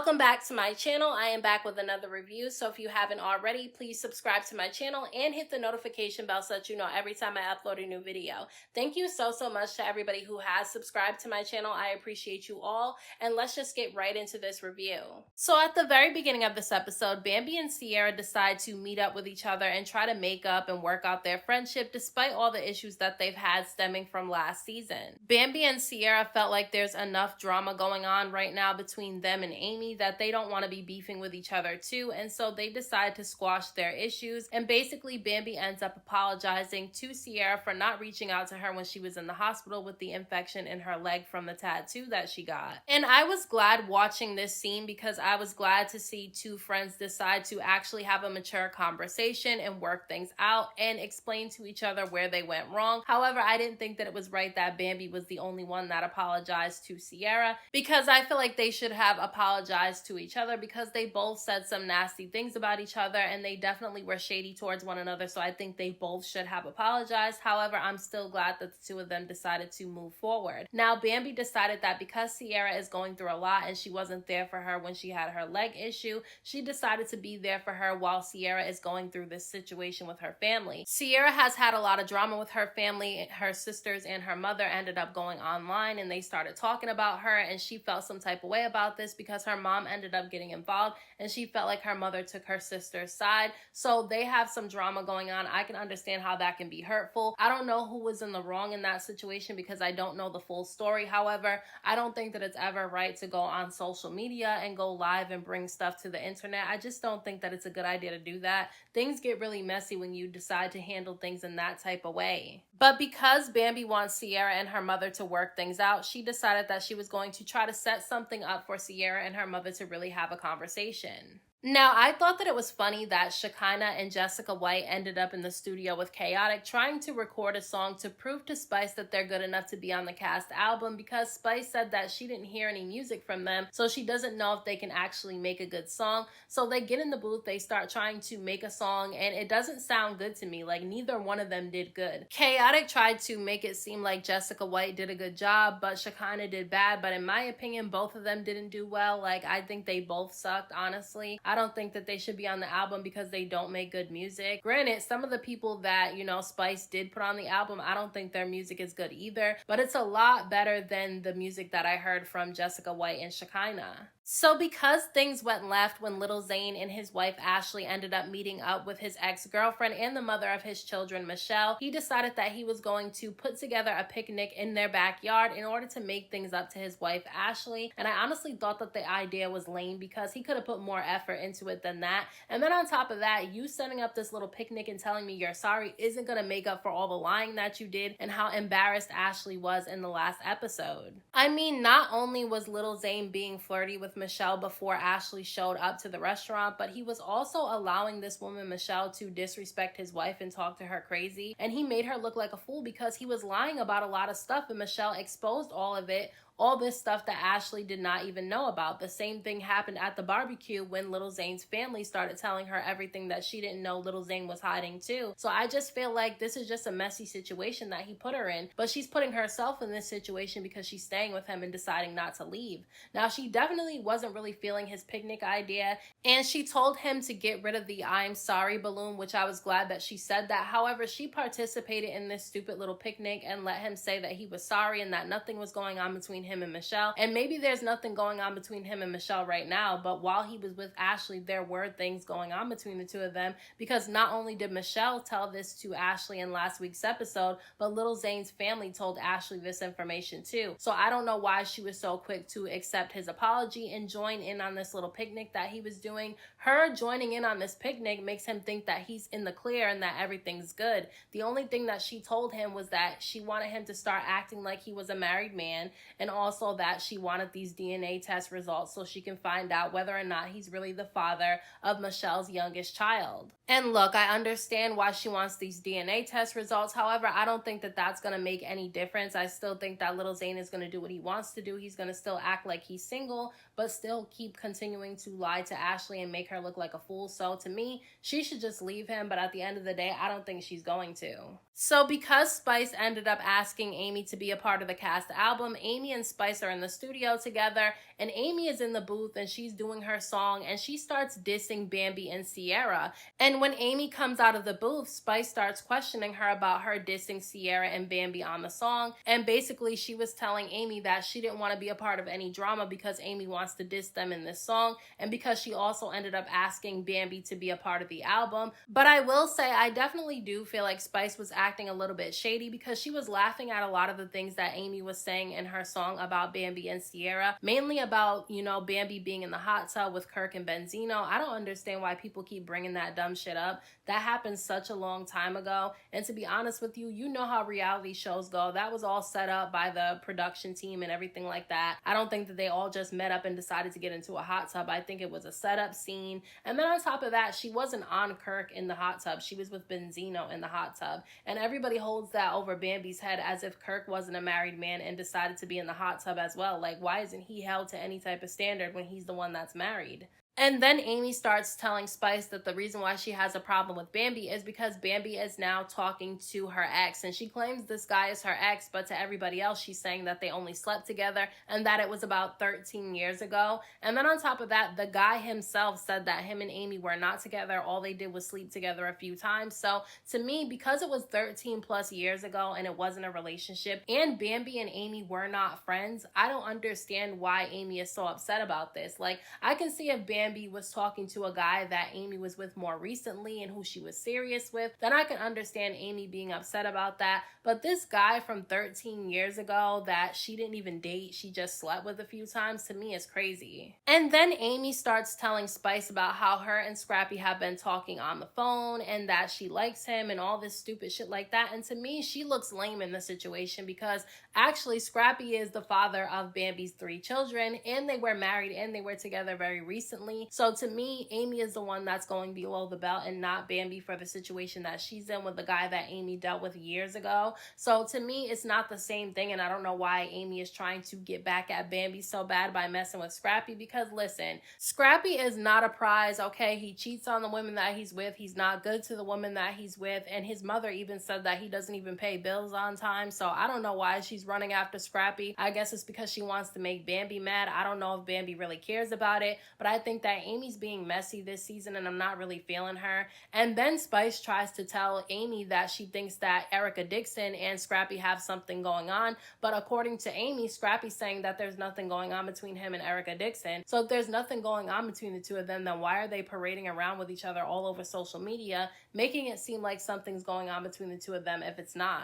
Welcome back to my channel. I am back with another review. So if you haven't already, please subscribe to my channel and hit the notification bell so that you know every time I upload a new video. Thank you so much to everybody who has subscribed to my channel. I appreciate you all. And let's just get right into this review. So at the very beginning of this episode, Bambi and Sierra decide to meet up with each other and try to make up and work out their friendship despite all the issues that they've had stemming from last season. Bambi and Sierra felt like there's enough drama going on right now between them and Amy that they don't want to be beefing with each other too, and so they decide to squash their issues. And basically Bambi ends up apologizing to Sierra for not reaching out to her when she was in the hospital with the infection in her leg from the tattoo that she got. And I was glad watching this scene because I was glad to see two friends decide to actually have a mature conversation and work things out and explain to each other where they went wrong. However, I didn't think that it was right that Bambi was the only one that apologized to Sierra, because I feel like they should have apologized to each other because they both said some nasty things about each other and they definitely were shady towards one another. So I think they both should have apologized. However, I'm still glad that the two of them decided to move forward. Now, Bambi decided that because Sierra is going through a lot and she wasn't there for her when she had her leg issue, she decided to be there for her while Sierra is going through this situation with her family. Sierra has had a lot of drama with her family. Her sisters and her mother ended up going online and they started talking about her, and she felt some type of way about this because her mom ended up getting involved and she felt like her mother took her sister's side. So they have some drama going on. I can understand how that can be hurtful. I don't know who was in the wrong in that situation because I don't know the full story. However, I don't think that it's ever right to go on social media and go live and bring stuff to the internet. I just don't think that it's a good idea to do that. Things get really messy when you decide to handle things in that type of way. But because Bambi wants Sierra and her mother to work things out, she decided that she was going to try to set something up for Sierra and her mother to really have a conversation. Now, I thought that it was funny that Shekinah and Jessica White ended up in the studio with Chaotic trying to record a song to prove to Spice that they're good enough to be on the cast album, because Spice said that she didn't hear any music from them, so she doesn't know if they can actually make a good song. So they get in the booth, they start trying to make a song, and it doesn't sound good to me. Like, neither one of them did good. Chaotic tried to make it seem like Jessica White did a good job, but Shekinah did bad. But in my opinion, both of them didn't do well. Like, I think they both sucked, honestly. I don't think that they should be on the album because they don't make good music. Granted, some of the people that, Spice did put on the album, I don't think their music is good either, but it's a lot better than the music that I heard from Jessica White and Shekinah. So because things went left when Little Zane and his wife Ashley ended up meeting up with his ex-girlfriend and the mother of his children, Michelle, he decided that he was going to put together a picnic in their backyard in order to make things up to his wife Ashley. And I honestly thought that the idea was lame because he could have put more effort into it than that. And then on top of that, you setting up this little picnic and telling me you're sorry isn't going to make up for all the lying that you did and how embarrassed Ashley was in the last episode. I mean, not only was Little Zane being flirty with Michelle before Ashley showed up to the restaurant, but he was also allowing this woman Michelle to disrespect his wife and talk to her crazy, and he made her look like a fool because he was lying about a lot of stuff, and Michelle exposed all of it. All this stuff that Ashley did not even know about. The same thing happened at the barbecue when Little Zane's family started telling her everything that she didn't know Little Zane was hiding too. So I just feel like this is just a messy situation that he put her in, but she's putting herself in this situation because she's staying with him and deciding not to leave. Now, she definitely wasn't really feeling his picnic idea, and she told him to get rid of the I'm sorry balloon, which I was glad that she said that. However, she participated in this stupid little picnic and let him say that he was sorry and that nothing was going on between him and Michelle. And maybe there's nothing going on between him and Michelle right now, but while he was with Ashley, there were things going on between the two of them, because not only did Michelle tell this to Ashley in last week's episode, but Little Zane's family told Ashley this information too. So I don't know why she was so quick to accept his apology and join in on this little picnic that he was doing. Her joining in on this picnic makes him think that he's in the clear and that everything's good. The only thing that she told him was that she wanted him to start acting like he was a married man, and also that she wanted these DNA test results so she can find out whether or not he's really the father of Michelle's youngest child. And look, I understand why she wants these DNA test results. However, I don't think that that's going to make any difference. I still think that Little Zane is going to do what he wants to do. He's going to still act like he's single, but still keep continuing to lie to Ashley and make her look like a fool. So to me, she should just leave him, but at the end of the day, I don't think she's going to. So because Spice ended up asking Amy to be a part of the cast album, Amy and Spice are in the studio together, and Amy is in the booth and she's doing her song and she starts dissing Bambi and Sierra. And when Amy comes out of the booth, Spice starts questioning her about her dissing Sierra and Bambi on the song. And basically, she was telling Amy that she didn't want to be a part of any drama because Amy wants to diss them in this song, and because she also ended up asking Bambi to be a part of the album. But I will say, I definitely do feel like Spice was acting a little bit shady because she was laughing at a lot of the things that Amy was saying in her song about Bambi and Sierra, mainly about, Bambi being in the hot tub with Kirk and Benzino. I don't understand why people keep bringing that dumb shit up. That happened such a long time ago. And to be honest with you, you know how reality shows go. That was all set up by the production team and everything like that. I don't think that they all just met up and decided to get into a hot tub. I think it was a setup scene. And then on top of that, she wasn't on Kirk in the hot tub. She was with Benzino in the hot tub. And everybody holds that over Bambi's head as if Kirk wasn't a married man and decided to be in the hot tub as well. Like, why isn't he held to any type of standard when he's the one that's married? And then Amy starts telling Spice that the reason why she has a problem with Bambi is because Bambi is now talking to her ex. And she claims this guy is her ex, but to everybody else, she's saying that they only slept together and that it was about 13 years ago. And then on top of that, the guy himself said that him and Amy were not together. All they did was sleep together a few times. So to me, because it was 13 plus years ago and it wasn't a relationship, and Bambi and Amy were not friends, I don't understand why Amy is so upset about this. Like, I can see if Bambi was talking to a guy that Amy was with more recently and who she was serious with, then I can understand Amy being upset about that. But this guy from 13 years ago that she didn't even date, she just slept with a few times, to me is crazy. And then Amy starts telling Spice about how her and Scrappy have been talking on the phone and that she likes him and all this stupid shit like that. And to me, she looks lame in the situation because actually Scrappy is the father of Bambi's 3 children and they were married and they were together very recently. So to me, Amy is the one that's going below the belt and not Bambi for the situation that she's in with the guy that Amy dealt with years ago. So to me, it's not the same thing, and I don't know why Amy is trying to get back at Bambi so bad by messing with Scrappy, because listen, Scrappy is not a prize, okay? He cheats on the women that he's with. He's not good to the woman that he's with, and his mother even said that he doesn't even pay bills on time. So I don't know why she's running after Scrappy. I guess it's because she wants to make Bambi mad. I don't know if Bambi really cares about it, but I think that Amy's being messy this season and I'm not really feeling her. And then Spice tries to tell Amy that she thinks that Erica Dixon and Scrappy have something going on, but according to Amy, Scrappy's saying that there's nothing going on between him and Erica Dixon. So if there's nothing going on between the two of them, then why are they parading around with each other all over social media, making it seem like something's going on between the two of them if it's not?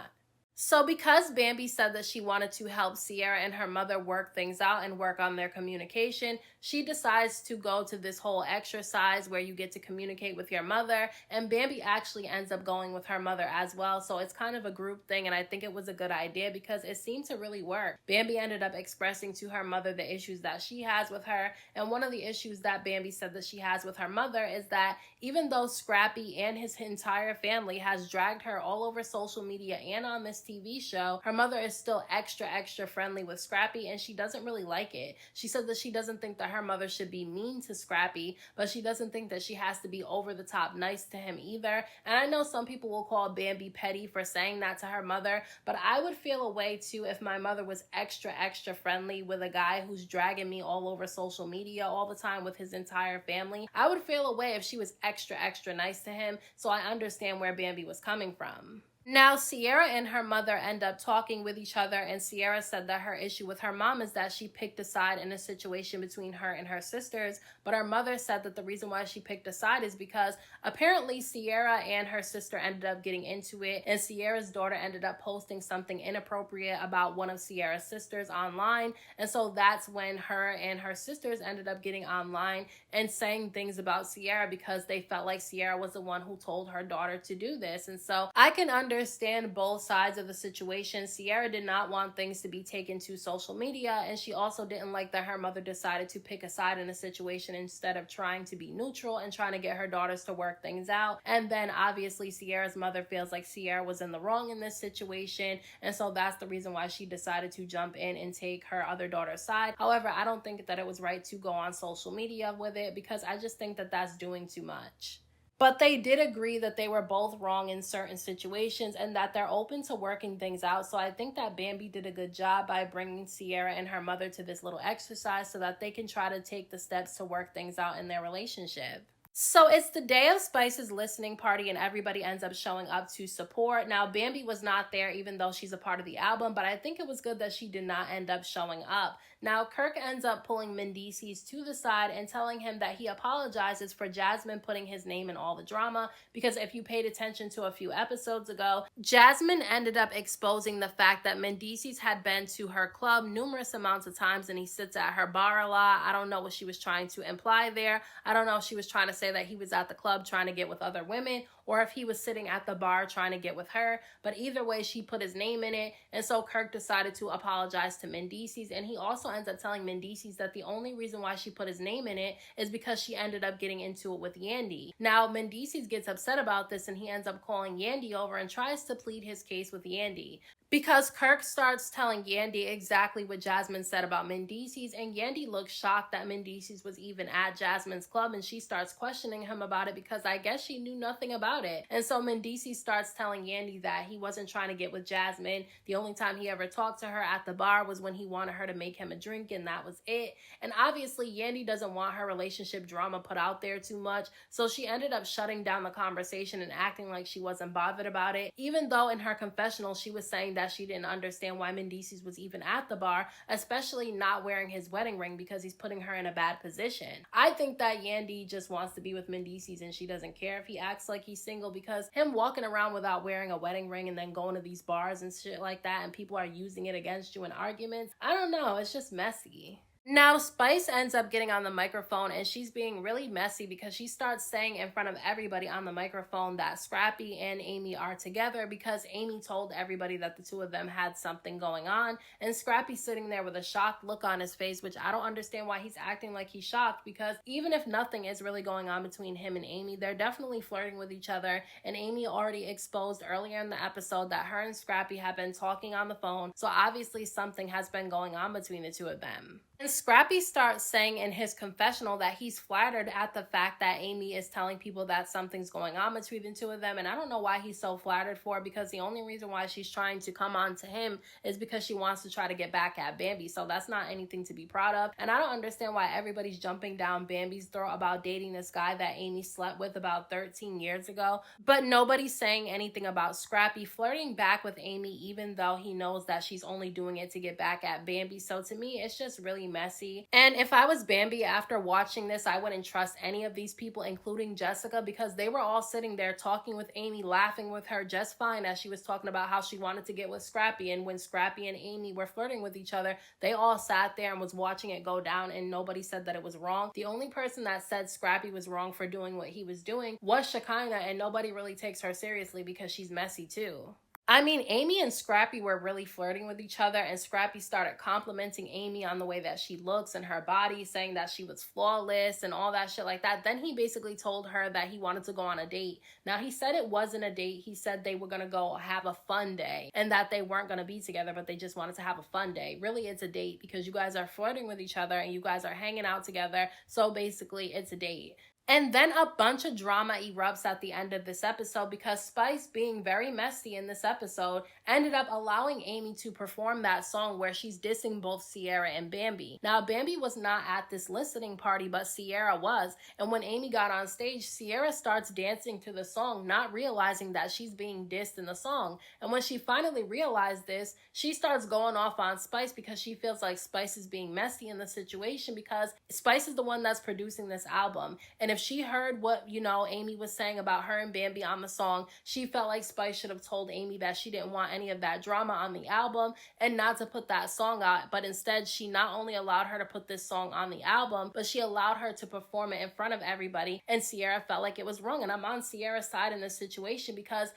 So because Bambi said that she wanted to help Sierra and her mother work things out and work on their communication, she decides to go to this whole exercise where you get to communicate with your mother, and Bambi actually ends up going with her mother as well. So it's kind of a group thing, and I think it was a good idea because it seemed to really work. Bambi ended up expressing to her mother the issues that she has with her, and one of the issues that Bambi said that she has with her mother is that even though Scrappy and his entire family has dragged her all over social media and on this TV show, her mother is still extra friendly with Scrappy, and she doesn't really like it. She said that she doesn't think that her mother should be mean to Scrappy, but she doesn't think that she has to be over the top nice to him either. And I know some people will call Bambi petty for saying that to her mother, but I would feel a way too if my mother was extra friendly with a guy who's dragging me all over social media all the time with his entire family. I would feel a way if she was extra nice to him, so I understand where Bambi was coming from. Now, Sierra and her mother end up talking with each other, and Sierra said that her issue with her mom is that she picked a side in a situation between her and her sisters, but her mother said that the reason why she picked a side is because apparently Sierra and her sister ended up getting into it, and Sierra's daughter ended up posting something inappropriate about one of Sierra's sisters online, and so that's when her and her sisters ended up getting online and saying things about Sierra because they felt like Sierra was the one who told her daughter to do this. And so I can understand both sides of the situation. Sierra did not want things to be taken to social media, and she also didn't like that her mother decided to pick a side in a situation instead of trying to be neutral and trying to get her daughters to work things out. And then obviously Sierra's mother feels like Sierra was in the wrong in this situation, and so that's the reason why she decided to jump in and take her other daughter's side. However, I don't think that it was right to go on social media with it because I just think that that's doing too much. But they did agree that they were both wrong in certain situations and that they're open to working things out. So I think that Bambi did a good job by bringing Sierra and her mother to this little exercise so that they can try to take the steps to work things out in their relationship. So it's the day of Spice's listening party and everybody ends up showing up to support. Now, Bambi was not there even though she's a part of the album, but I think it was good that she did not end up showing up. Now, Kirk ends up pulling Mendices to the side and telling him that he apologizes for Jasmine putting his name in all the drama, because if you paid attention to a few episodes ago, Jasmine ended up exposing the fact that Mendices had been to her club numerous amounts of times and he sits at her bar a lot. I don't know what she was trying to imply there. I don't know if she was trying to say that he was at the club trying to get with other women, or if he was sitting at the bar trying to get with her. But either way, she put his name in it. And so Kirk decided to apologize to Mendices. And he also ends up telling Mendices that the only reason why she put his name in it is because she ended up getting into it with Yandy. Now, Mendices gets upset about this and he ends up calling Yandy over and tries to plead his case with Yandy. Because Kirk starts telling Yandy exactly what Jasmine said about Mendices, and Yandy looks shocked that Mendices was even at Jasmine's club, and she starts questioning him about it because I guess she knew nothing about it. And so Mendices starts telling Yandy that he wasn't trying to get with Jasmine. The only time he ever talked to her at the bar was when he wanted her to make him a drink, and that was it. And obviously Yandy doesn't want her relationship drama put out there too much, so she ended up shutting down the conversation and acting like she wasn't bothered about it, even though in her confessional she was saying that she didn't understand why Mendices was even at the bar, especially not wearing his wedding ring because he's putting her in a bad position. I think that Yandy just wants to be with Mendices and she doesn't care if he acts like he's single, because him walking around without wearing a wedding ring and then going to these bars and shit like that and people are using it against you in arguments, I don't know, it's just messy. Now, Spice ends up getting on the microphone and she's being really messy because she starts saying in front of everybody on the microphone that Scrappy and Amy are together because Amy told everybody that the two of them had something going on, and Scrappy's sitting there with a shocked look on his face, which I don't understand why he's acting like he's shocked, because even if nothing is really going on between him and Amy, they're definitely flirting with each other, and Amy already exposed earlier in the episode that her and Scrappy have been talking on the phone, so obviously something has been going on between the two of them. And Scrappy starts saying in his confessional that he's flattered at the fact that Amy is telling people that something's going on between the two of them. And I don't know why he's so flattered for it, because the only reason why she's trying to come on to him is because she wants to try to get back at Bambi. So that's not anything to be proud of. And I don't understand why everybody's jumping down Bambi's throat about dating this guy that Amy slept with about 13 years ago. But nobody's saying anything about Scrappy flirting back with Amy, even though he knows that she's only doing it to get back at Bambi. So to me, it's just really messy. And if I was Bambi after watching this, I wouldn't trust any of these people, including Jessica, because they were all sitting there talking with Amy, laughing with her just fine as she was talking about how she wanted to get with Scrappy. And when Scrappy and Amy were flirting with each other, they all sat there and was watching it go down, and nobody said that it was wrong. The only person that said Scrappy was wrong for doing what he was doing was Shekinah, and nobody really takes her seriously because she's messy too. I mean, Amy and Scrappy were really flirting with each other, and Scrappy started complimenting Amy on the way that she looks and her body, saying that she was flawless and all that shit like that. Then he basically told her that he wanted to go on a date. Now, he said it wasn't a date. He said they were going to go have a fun day and that they weren't going to be together, but they just wanted to have a fun day. Really, it's a date because you guys are flirting with each other and you guys are hanging out together. So basically, it's a date. And then a bunch of drama erupts at the end of this episode because Spice, being very messy in this episode, ended up allowing Amy to perform that song where she's dissing both Sierra and Bambi. Now, Bambi was not at this listening party, but Sierra was. And when Amy got on stage, Sierra starts dancing to the song, not realizing that she's being dissed in the song. And when she finally realized this, she starts going off on Spice because she feels like Spice is being messy in the situation because Spice is the one that's producing this album. And if she heard what, Amy was saying about her and Bambi on the song, she felt like Spice should have told Amy that she didn't want any of that drama on the album and not to put that song out. But instead, she not only allowed her to put this song on the album, but she allowed her to perform it in front of everybody. And Sierra felt like it was wrong. And I'm on Sierra's side in this situation because,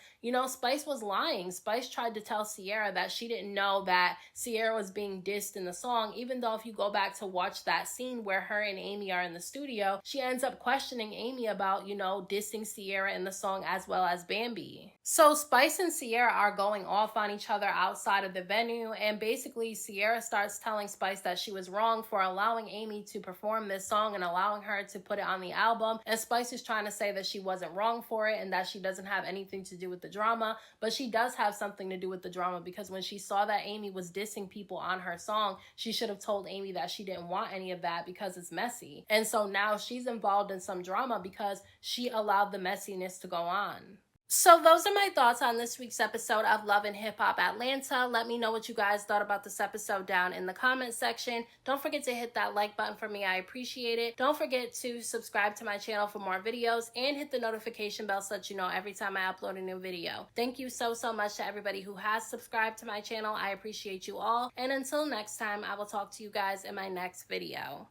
Spice was lying. Spice tried to tell Sierra that she didn't know that Sierra was being dissed in the song, even though if you go back to watch that scene where her and Amy are in the studio, she ends up questioning questioning Amy about, you know, dissing Sierra in the song as well as Bambi. So Spice and Sierra are going off on each other outside of the venue, and basically Sierra starts telling Spice that she was wrong for allowing Amy to perform this song and allowing her to put it on the album, and Spice is trying to say that she wasn't wrong for it and that she doesn't have anything to do with the drama, but she does have something to do with the drama, because when she saw that Amy was dissing people on her song, she should have told Amy that she didn't want any of that because it's messy. And so now she's involved in some drama because she allowed the messiness to go on. So those are my thoughts on this week's episode of Love and Hip Hop Atlanta. Let me know what you guys thought about this episode down in the comment section. Don't forget to hit that like button for me. I appreciate it. Don't forget to subscribe to my channel for more videos and hit the notification bell so that you know every time I upload a new video. Thank you so much to everybody who has subscribed to my channel. I appreciate you all. And until next time, I will talk to you guys in my next video.